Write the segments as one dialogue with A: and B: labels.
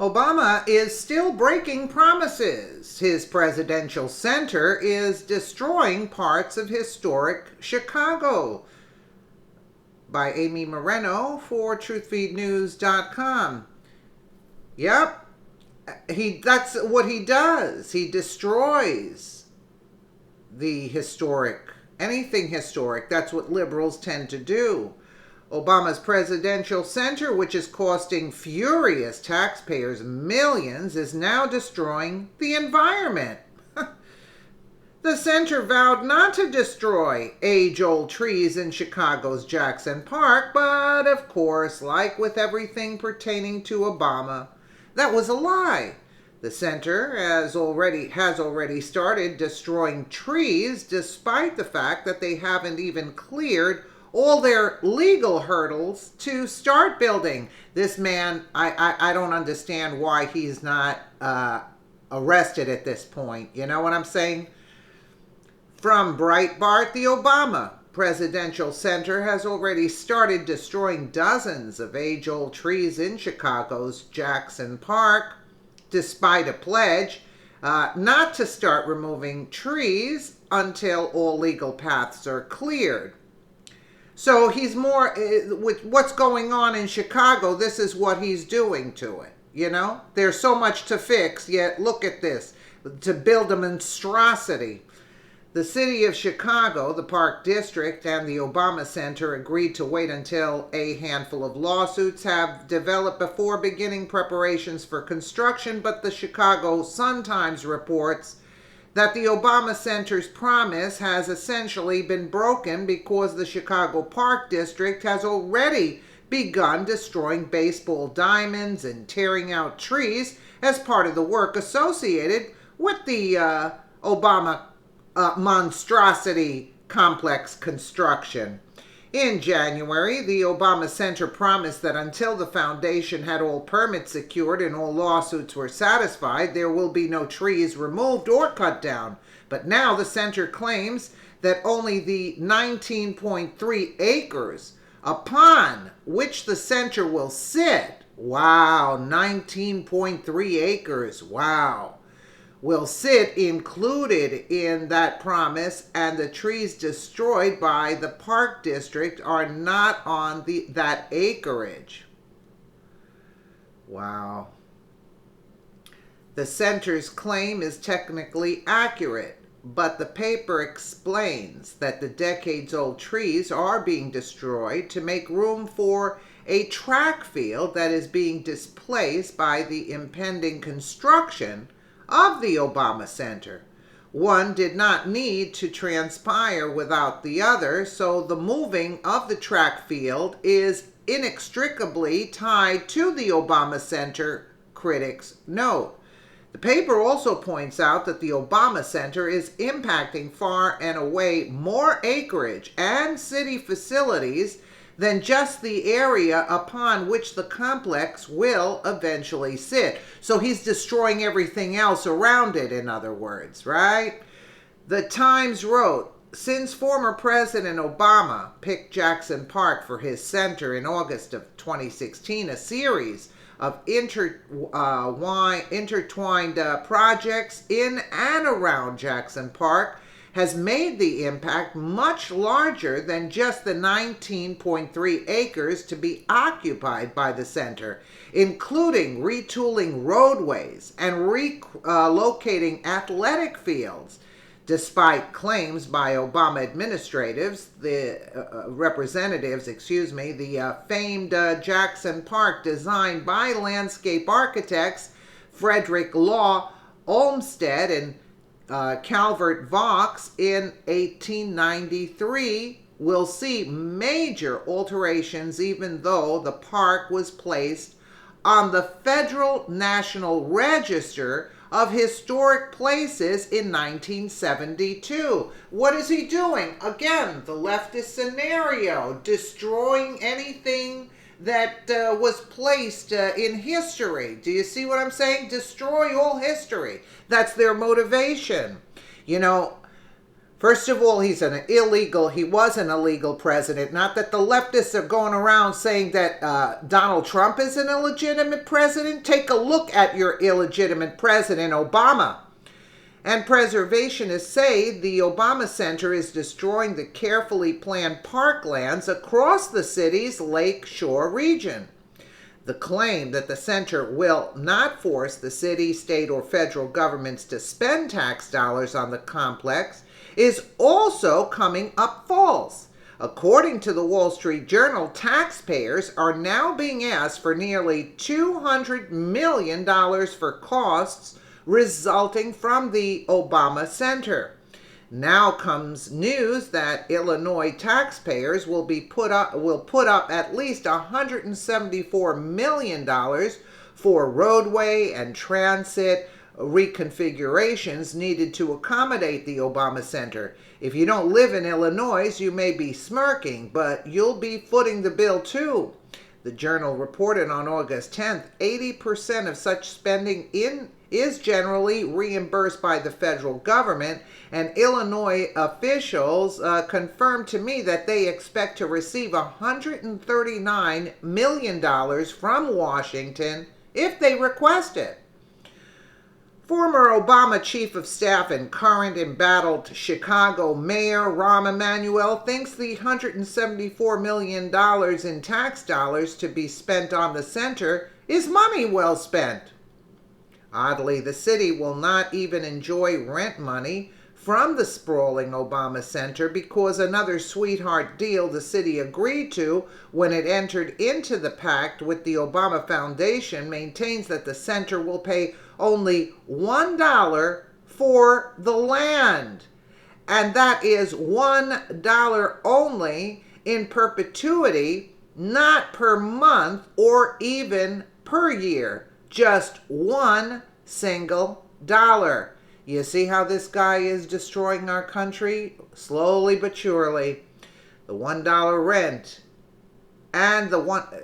A: Obama is still breaking promises. His presidential center is destroying parts of historic Chicago. By Amy Moreno for truthfeednews.com. Yep, that's what he does. He destroys the historic, anything historic. That's what liberals tend to do. Obama's presidential center, which is costing furious taxpayers millions, is now destroying the environment. The center vowed not to destroy age-old trees in Chicago's Jackson Park, but of course, like with everything pertaining to Obama, that was a lie. The center has already started destroying trees, despite the fact that they haven't even cleared all their legal hurdles to start building. This man, I don't understand why he's not arrested at this point. You know what I'm saying? From Breitbart, the Obama Presidential Center has already started destroying dozens of age-old trees in Chicago's Jackson Park, despite a pledge not to start removing trees until all legal paths are cleared. So he's more, with what's going on in Chicago, this is what he's doing to it. You know, there's so much to fix, yet look at this, to build a monstrosity. The city of Chicago, the Park District, and the Obama Center agreed to wait until a handful of lawsuits have developed before beginning preparations for construction, but the Chicago Sun-Times reports that the Obama Center's promise has essentially been broken because the Chicago Park District has already begun destroying baseball diamonds and tearing out trees as part of the work associated with the Obama Monstrosity complex construction. In January, the Obama Center promised that until the foundation had all permits secured and all lawsuits were satisfied, there will be no trees removed or cut down. But now the center claims that only the 19.3 acres upon which the center will sit, wow, 19.3 acres, wow, will sit included in that promise, and the trees destroyed by the Park District are not on that acreage. Wow. The center's claim is technically accurate, but the paper explains that the decades-old trees are being destroyed to make room for a track field that is being displaced by the impending construction of the Obama Center. One did not need to transpire without the other, so the moving of the track field is inextricably tied to the Obama Center, critics note. The paper also points out that the Obama Center is impacting far and away more acreage and city facilities than just the area upon which the complex will eventually sit. So he's destroying everything else around it, in other words, right? The Times wrote, since former President Obama picked Jackson Park for his center in August of 2016, a series of intertwined projects in and around Jackson Park has made the impact much larger than just the 19.3 acres to be occupied by the center, including retooling roadways and relocating athletic fields. Despite claims by Obama representatives, the famed Jackson Park, designed by landscape architects Frederick Law Olmsted and Calvert Vaux in 1893, will see major alterations even though the park was placed on the Federal National Register of Historic Places in 1972. What is he doing? Again, the leftist scenario, destroying anything that was placed in history. Do you see what I'm saying? Destroy all history. That's their motivation. You know, First of all, he was an illegal president. Not that the leftists are going around saying that Donald Trump is an illegitimate president. Take a look at your illegitimate president, Obama. And preservationists say the Obama Center is destroying the carefully planned parklands across the city's lake shore region. The claim that the center will not force the city, state, or federal governments to spend tax dollars on the complex is also coming up false. According to the Wall Street Journal, taxpayers are now being asked for nearly $200 million for costs resulting from the Obama Center. Now comes news that Illinois taxpayers will put up at least $174 million for roadway and transit reconfigurations needed to accommodate the Obama Center. If you don't live in Illinois, you may be smirking, but you'll be footing the bill too. The Journal reported on August 10th, 80% of such spending is generally reimbursed by the federal government, and Illinois officials confirmed to me that they expect to receive $139 million from Washington if they request it. Former Obama Chief of Staff and current embattled Chicago Mayor Rahm Emanuel thinks the $174 million in tax dollars to be spent on the center is money well spent. Oddly, the city will not even enjoy rent money from the sprawling Obama Center because another sweetheart deal the city agreed to when it entered into the pact with the Obama Foundation maintains that the center will pay only $1 for the land. And that is $1 only in perpetuity, not per month or even per year. Just $1 single dollar. You see how this guy is destroying our country? Slowly but surely. The $1 rent and the what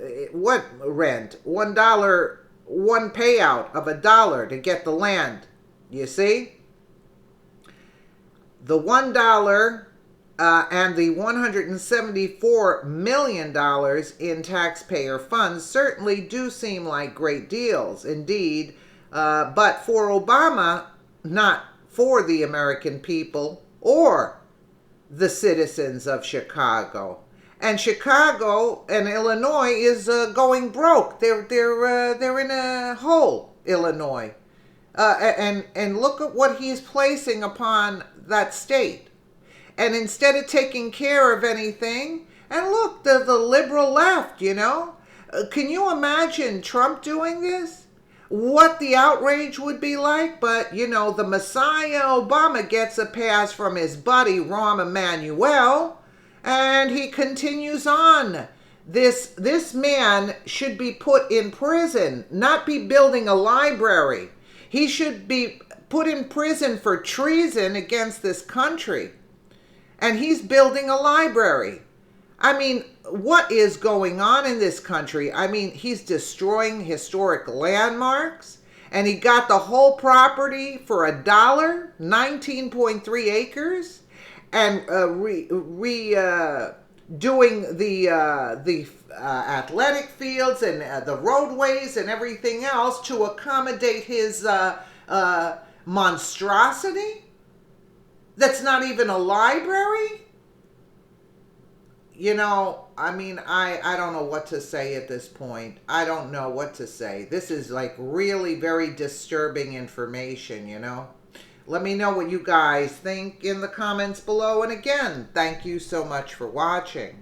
A: rent? $1, one payout of $1 to get the land. You see? The $1 and the $174 million in taxpayer funds certainly do seem like great deals, indeed, but for Obama, not for the American people or the citizens of Chicago. And Chicago and Illinois is going broke. They're in a hole, Illinois, and look at what he's placing upon that state. And instead of taking care of anything, and look, the liberal left, you know. Can you imagine Trump doing this? What the outrage would be like? But, you know, the Messiah Obama gets a pass from his buddy Rahm Emanuel, and he continues on. This man should be put in prison, not be building a library. He should be put in prison for treason against this country. And he's building a library. I mean, what is going on in this country? I mean, he's destroying historic landmarks, and he got the whole property for $1, 19.3 acres, and doing the athletic fields and the roadways and everything else to accommodate his monstrosity. That's not even a library? You know, I mean, I don't know what to say at this point. I don't know what to say. This is like really very disturbing information, you know. Let me know what you guys think in the comments below. And again, thank you so much for watching.